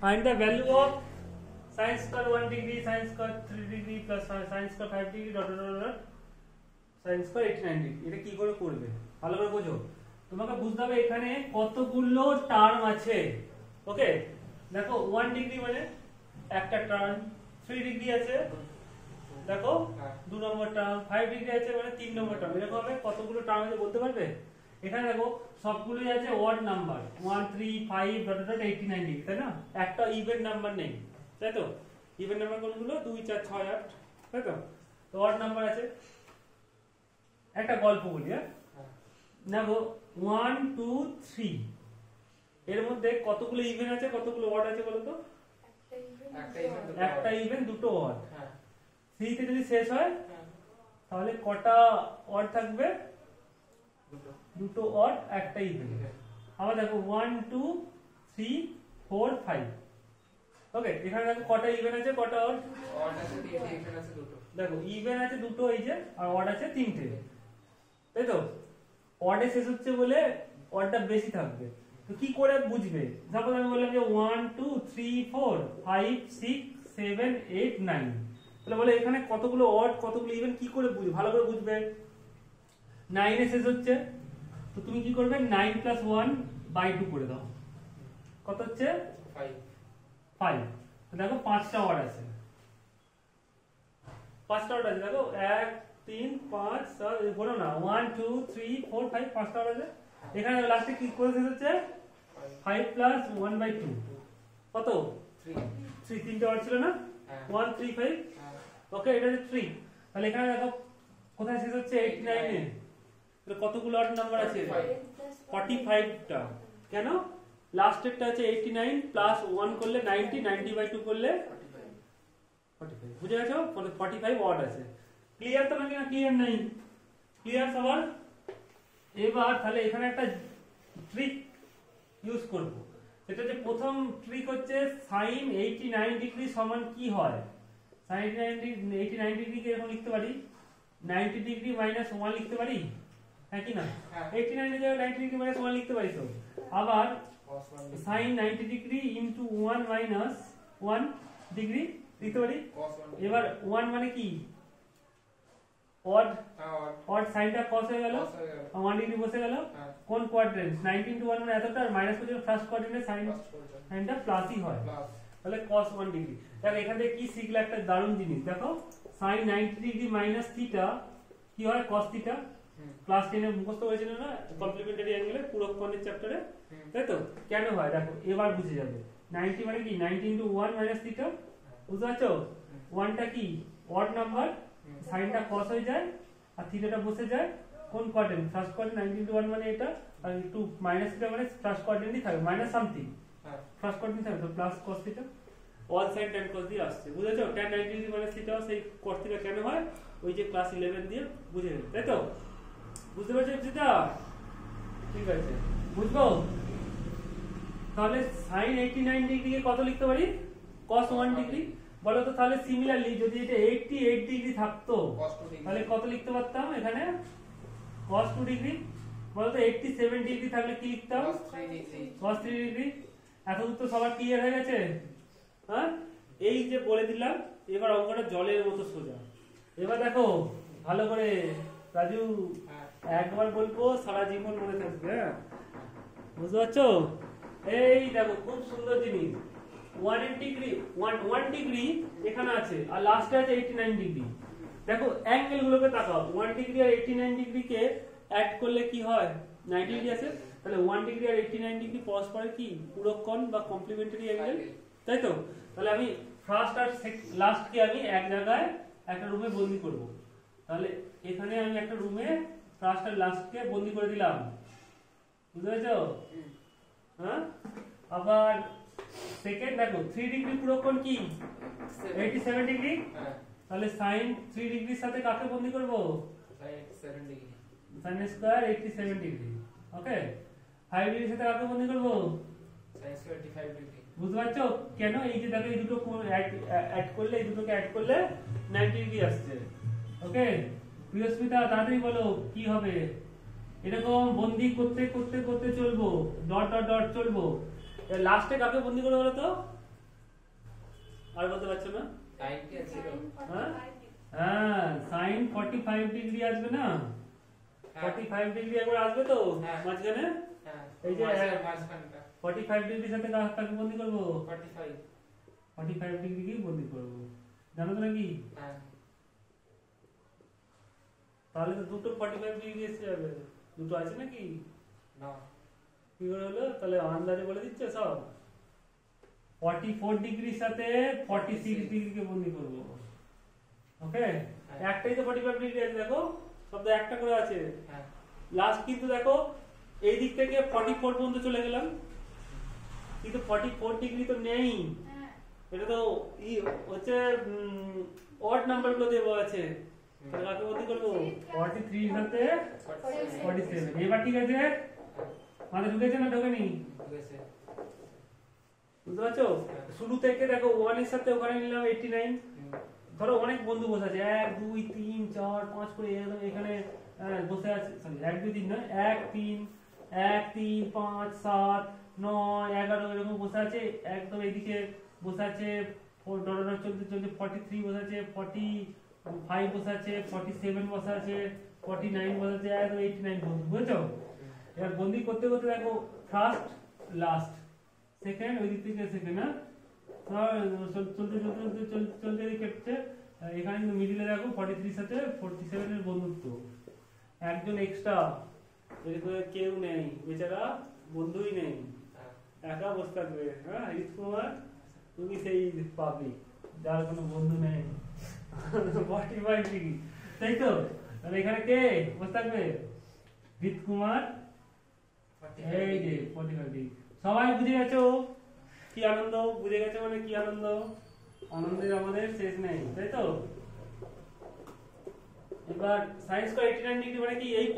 find the value of sin square 1 degree, sin square 3 degree plus sin square 5 degree dot dot dot dot sin square 89 degree। এটা কি করে করবে ভালো করে বোঝো। তোমাকে বুঝতে হবে এখানে কতগুলো টার্ম আছে। ওকে দেখো 1 ডিগ্রি মানে একটা টার্ম, 3 ডিগ্রি আছে দেখো 2 নম্বর টার্ম, 5 ডিগ্রি আছে মানে 3 নম্বর টার্ম। এরকম ভাবে কতগুলো টার্ম আছে বলতে পারবে? এখানে দেখো সবগুলোই আছে odd number 1 3 5 dot dot 89 degree, তাই না? একটা ইভেন নাম্বার নেই, তাই তো? ইভেন নাম্বার কোনগুলো? 2 4 6 8, তাই তো? তো অড নাম্বার আছে। একটা গল্প বলি, হ্যাঁ দেখো 1 2 3 এর মধ্যে কতগুলো ইভেন আছে কতগুলো অড আছে বলো তো? একটা ইভেন দুটো অড। 3 তে যদি শেষ হয় তাহলে কটা অড থাকবে? দুটো অড একটা ইভেন। আবার দেখো 1 2 3 4 5। ওকে এখানে দেখো কটা ইভেন আছে কটা অড? অড আছে 3টে, ইভেন আছে দুটো। দেখো ইভেন আছে দুটো এই যে, আর অড আছে 3টে, তাই তো? অডে শেষ হচ্ছে বলে অডটা বেশি থাকবে। তো কি করে বুঝবে? সাপোজ আমি বললাম যে 1 2 3 4 5 6 7 8 9, তাহলে বলে এখানে কতগুলো অড কতগুলো ইভেন কি করে বুঝবে? ভালো করে বুঝবে। 9 এ শেষ হচ্ছে, তো তুমি কি করবে? 9 প্লাস 1 বাই 2 করে দাও। কত হচ্ছে? 5। তো দেখো 5টা অড আছে, 5টা অড আছে দেখো 1 3 5 7 বলো না 1 2 3 4 5 5টা অড আছে। এখানে লাস্টে কি করে শেষ হচ্ছে? 5 প্লাস 1 বাই 2 কত? 3। 3টে অড ছিল না? 1 3 5। ওকে এটা হচ্ছে 3। তাহলে এখানে দেখো কোথায় শেষ হচ্ছে? 89 এ। তাহলে কতগুলো অড নাম্বার আছে? 45টা। কেন? লাস্টেরটা আছে 89 প্লাস 1 করলে 90, 90 বাই 2 করলে 45। বুঝে গেছো? 45 অড আছে। ক্লিয়ার তো নাকি না ক্লিয়ার নেই? ক্লিয়ার সবার? এবার তাহলে এখানে একটা ট্রিক ইউজ করব। সেটা যে প্রথম ট্রিক হচ্ছে sin 89 ডিগ্রি সমান কি হয়? sin 89 ডিগ্রি কে এরকম লিখতে পারি 90 ডিগ্রি মাইনাস 1 লিখতে পারি, হ্যাঁ কি না? 89 এর জায়গায় 90 ডিগ্রি মাইনাস 1 লিখতে পারি। তো আবার sin 90 degree into 1 minus 1 degree লিখতে পারি। এবার 1 মানে কি? অড। অড সাইনটা cos হয়ে গেল, 1 ডিগ্রি বসে গেল। কোন কোয়াড্রেন্ট? 90 ইনটু 1 মানে এতটা, আর মাইনাস করলে ফার্স্ট কোয়াড্রেন্টে সাইনটা প্লাসই হয়, তাহলে cos 1 ডিগ্রি। দেখো এখান থেকে কি শিখলে একটা দারুণ জিনিস। দেখো sin 90 ডিগ্রি মাইনাস থিটা কি হয়? cos theta. ক্লাস 10 এ মুখস্থ হয়েছিল না কমপ্লিমেন্টারি অ্যাঙ্গেলে পুরো কোণের চ্যাপ্টারে, তাই তো? কেন হয় দেখো এবার বুঝে যাবে। 90 মানে কি? 90 ইনটু 1 মাইনাস থিটা। বুঝতে পারছো? 1টা কি? অড নাম্বার, সাইনটা cos হয়ে যায় আর থিটাটা বসে যায় কোন কোয়াড্রেন্ট? First quadrant. 90 ইনটু 1 মানে এটা, আর একটু মাইনাস থিটা মানে ফার্স্ট কোয়াড্রেন্টই থাকবে, মাইনাস সামথিং ফার্স্ট কোয়াড্রেন্ট থাকবে, তো plus cos theta. All sine tan cos দিয়ে আসছে, বুঝেছো? tan 90 ডিগ্রি মাইনাস থিটা সেই cos থিটা কেন হয়? ওই যে ক্লাস 11 দিয়ে বুঝে গেল, তাই তো? বুঝতে পারছো থিটা? ঠিক আছে, বুঝবো? তাহলে sin 89 ডিগ্রি কে কত লিখতে পারি? cos 1 degree. বলো তো তাহলে সিমিলারলি যদি এটা 88 ডিগ্রি থাকতো তাহলে কত লিখতে পারতাম এখানে? cos 2 degree. বলো তো 87 ডিগ্রি থাকলে কি লিখতাম? cos 3 degree. এতদূর তো সবার ক্লিয়ার হয়ে গেছে? হ্যাঁ এই যে বলে দিলাম, এবার অঙ্কটা জলের মতো সোজা। এবার দেখো ভালো করে রাজু, একবার বলবো সারা জীবন মনে থাকবে, হ্যাঁ বুঝতে পারছো? এই দেখো খুব সুন্দর জিনিস। 1 ডিগ্রি 1 ডিগ্রি এখানে আছে আর লাস্টে আছে 89 ডিগ্রি। দেখো অ্যাঙ্গেল গুলোকে তাকাও, 1 ডিগ্রি আর 89 ডিগ্রি কে অ্যাড করলে কি হয়? 90 ডিগ্রি আছে। তাহলে 1 ডিগ্রি আর 89 ডিগ্রি পরস্পরের কি পূরক কোণ বা কমপ্লিমেন্টারি অ্যাঙ্গেল, তাই তো? তাহলে আমি ফার্স্ট আর লাস্ট কে আমি এক জায়গায় একটা রুমে বন্দি করব। তাহলে এখানে আমি একটা রুমে ফার্স্ট আর লাস্ট কে বন্দি করে দিলাম, বুঝতে পেরেছো? হ্যাঁ আবার সেকেন্ড দেখো 3 ডিগ্রি পুরো কোণ কি? 87 ডিগ্রি। তাহলে sin 3 ডিগ্রির সাথে কাকে বন্দি করব? sin degree, sin square 87 degree. Okay 5 ডিগ্রির সাথে কাকে বন্দি করব? sin square 85 degree. বুঝতে পারছো কেন? এই যে দেখো এই দুটো কোণ অ্যাড করলে, এই দুটোকে অ্যাড করলে 90 ডিগ্রি আসছে। ওকে প্রিয়স্মিতা তাড়াতাড়ি বলো কি হবে? এরকম বন্দি করতে করতে করতে চলবো, ডট ডট ডট চলবো। লাস্টে কাকে বন্দি করে বলো তো? আর বলতে পারছো না? টাইম কি আছে? হ্যাঁ হ্যাঁ sin 45 ডিগ্রি আসবে না? 45 ডিগ্রি একবার আসবে তো হ্যাঁ। মাঝখানে? হ্যাঁ এই যে মাঝখানটা 45 ডিগ্রির সাথে কাকে বন্দি করব? 45 45 ডিগ্রিকেই বন্দি করব। জানো তো নাকি? হ্যাঁ তাহলে তো দুটো 45 ডিগ্রি এসে যাবে। দুটো আছে নাকি? না কি করে হলো? তাহলে আন্দাজে বলে দিচ্ছে সব। 44 ডিগ্রির সাথে 46 ডিগ্রিকে বন্দি করব। ওকে? একটাই তো 45 ডিগ্রি আছে দেখো। সব তো একটা করে আছে। হ্যাঁ লাস্ট কিন্তু দেখো এই দিক থেকে 44 পর্যন্ত চলে গেলাম। কিন্তু 44 ডিগ্রি তো নেই। এটা তো হচ্ছে অড নাম্বার গুলো দেওয়া আছে। তাহলে কাকে বন্দি করব? 43 এর সাথে 47। এবার ঠিক আছে? মাঝে ঢুকেছে না ঢোকেনি? বুঝেছে বুঝতে পারছো? শুরু থেকে দেখো 1 এর সাথে ওখানে নিলাম 89। ধরো অনেক বন্ধু বসে আছে 1 2 3 4 5 করে এখানে বসে আছে। সরি 1 2 3 নয় 1 3 1 3 5 7 9 11 এরকম বসে আছে। একদম এদিকে বসে আছে ডলার চলতে চলতে 43 বসে আছে, 45 বসে আছে, 47 বসে আছে, 49 বসে আছে, একদম 89 বন্ধু। বুঝছো? এবার বন্দি করতে করতে দেখো ফার্স্ট লাস্ট সেকেন্ড ওই দিক থেকে সেকেন্ড। হ্যাঁ চলতে চলতে চলতে চলতে চলতে কেটছে। এখানে কিন্তু মিডিলে দেখো 43 এর সাথে 47 এর বন্ধুত্ব। একজন এক্সট্রা এদিকে কেউ নেই, বেচারা বন্ধুই নেই, একা বসে থাকবে। হ্যাঁ হিত কুমার তুমি সেই পাবলিক যার কোনো বন্ধু নেই। 45 ডিগ্রি তাই তো? তাহলে এখানে কে বসে থাকবে? হিত কুমার। এই যে 45 ডিগ্রি। সবাই বুঝে গেছো কি আনন্দ? বুঝে গেছে মানে কি আনন্দ? আনন্দের আমাদের শেষ নেই তাই তো? এবার সাইন স্কয়ার 89 ডিগ্রি মানে কি? এই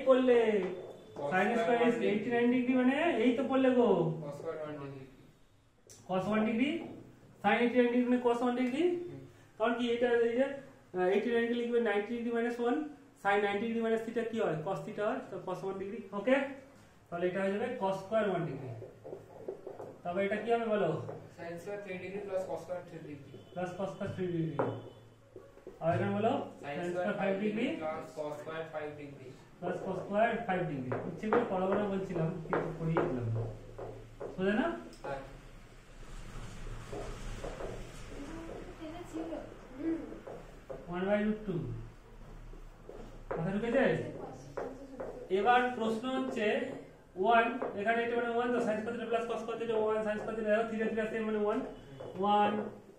করলে সাইন স্কয়ার 89 ডিগ্রি মানে এই তো পড়লে গো cos 1 ডিগ্রি। sin 89 ডিগ্রি মানে cos 1 ডিগ্রি। কারণ কি এটা এই যে 89 কে লিখবে 90 degree minus 1, sin 90 degree minus theta কি হয়? cos থিটা হয়, তো cos 1 ডিগ্রি। ওকে? তাহলে এটা হয়ে যাবে cos স্কয়ার 1 ডিগ্রি। তবে এটা কি হবে বলো? sin square 3 degree plus cos square 3 degree plus cos square 3 degree. আর এখানে বলো sin sin square square 5 degree plus cos square 5 degree plus cos square 5 degree. ইচ্ছে করে পড়াবো বলছিলাম কিন্তু পড়িয়ে দিলাম। বুঝলে না? হ্যাঁ 1/√2 কথা ঢুকেছে? এবার প্রশ্ন হচ্ছে 1 এখানে এটা মানে 1 তো sin square plus cos square 1 sin square দেখো থিটা থিটা সেম মানে 1 1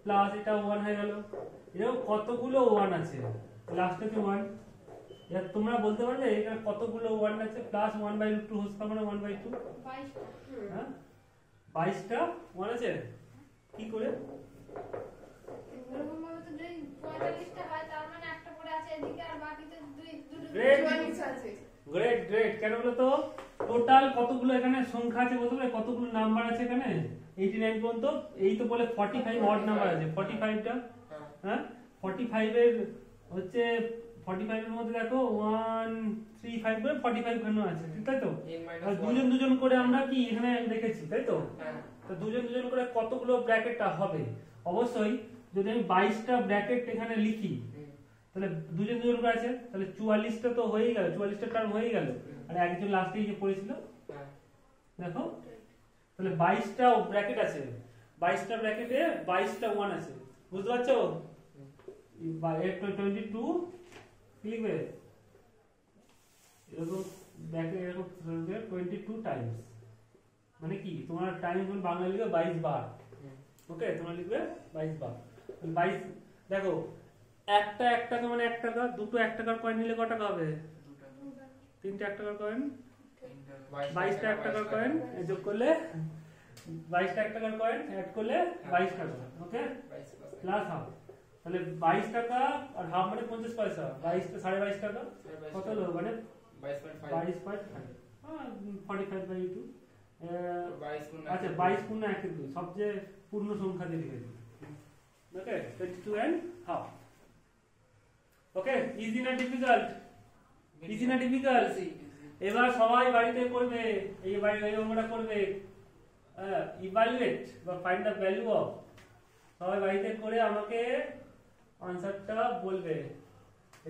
প্লাস এটা 1 হয়ে গেল। এরকম কতগুলো 1 আছে? লাস্টে তো 1। এবার তোমরা বলতে পারবে এখানে কতগুলো 1 আছে? প্লাস 1/√2 হোল স্কয়ার মানে 1/2। 22টা। হ্যাঁ 22টা 1 আছে। কি করে? এরকম ভাবে তো যদি 45টা হয় তার মানে একটা পড়ে আছে এদিকে আর বাকিতে দুটো Great. 44 আছে। Great great. কেন বলো তো? টোটাল কতগুলো এখানে সংখ্যা আছে বলতে পারবে? কতগুলো নাম্বার আছে এখানে? 89 পর্যন্ত। এই তো বলে 45 অড নাম্বার আছে। 45টা। হ্যাঁ 45 এর হচ্ছে 45 এর মধ্যে দেখো 1 3 5 করে 45 কেন আছে ঠিক তাই তো? আর দুজন দুজন করে আমরা কি এখানে রেখেছি তাই তো? তো দুজন দুজন করে কতগুলো ব্র্যাকেটটা হবে? অবশ্যই যদি আমি 22টা ব্র্যাকেট এখানে লিখি তাহলে দুজন দুজন করে আছে, তাহলে 44টা তো হয়েই গেল, 44টা টার্ম হয়েই গেল। আর একজন লাস্টেই যে পড়েছিল দেখো, তাহলে 22টা ব্র্যাকেট আছে। 22টা ব্র্যাকেটে 22টা 1 আছে। বুঝতে পারছো? 22 কি লিখবে? এরকম ব্র্যাকেট এরকম 22 টাইমস মানে কি? তোমার টাইম যখন বাংলা লিখবে 22 বার। ওকে তোমরা লিখবে 22 বার। 22 দেখো একটা 1 টাকা মানে 1 টাকা, দুটো 1 টাকার কয়েন নিলে কত টাকা হবে? তিনটে 1 টাকার কয়েন, 22টা 1 টাকার কয়েন যোগ করলে 22টা 1 টাকার কয়েন অ্যাড করলে 22 টাকা। ওকে প্লাস হাফ, তাহলে 22 টাকা আর হাফ মানে 50 পয়সা। 22 টা 22.5 টাকা কত হলো? মানে 22.5 হ্যাঁ 45/2। আচ্ছা 22 গুণ 1 এর 2 সবচেয়ে পূর্ণ সংখ্যা দিয়ে লিখে দিই। ওকে 22 and half। ওকে ইজি না ডিফিকাল্ট? ইজি না ডিফিকাল্ট? এবার সবাই বাড়িতে করবে, এই বাড়ি এই অঙ্কটা করবে। ইভালুয়েট বা ফাইন্ড দ্য ভ্যালু অফ, সবাই বাড়িতে করে আমাকে আনসারটা বলবে।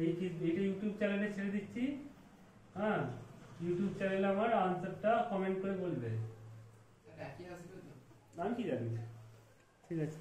এইটা ইউটিউব চ্যানেলে ছেড়ে দিচ্ছি, হ্যাঁ ইউটিউব চ্যানেলে আমার আনসারটা কমেন্ট করে বলবে। একই আসবে তো? আমি কি জানি, ঠিক আছে।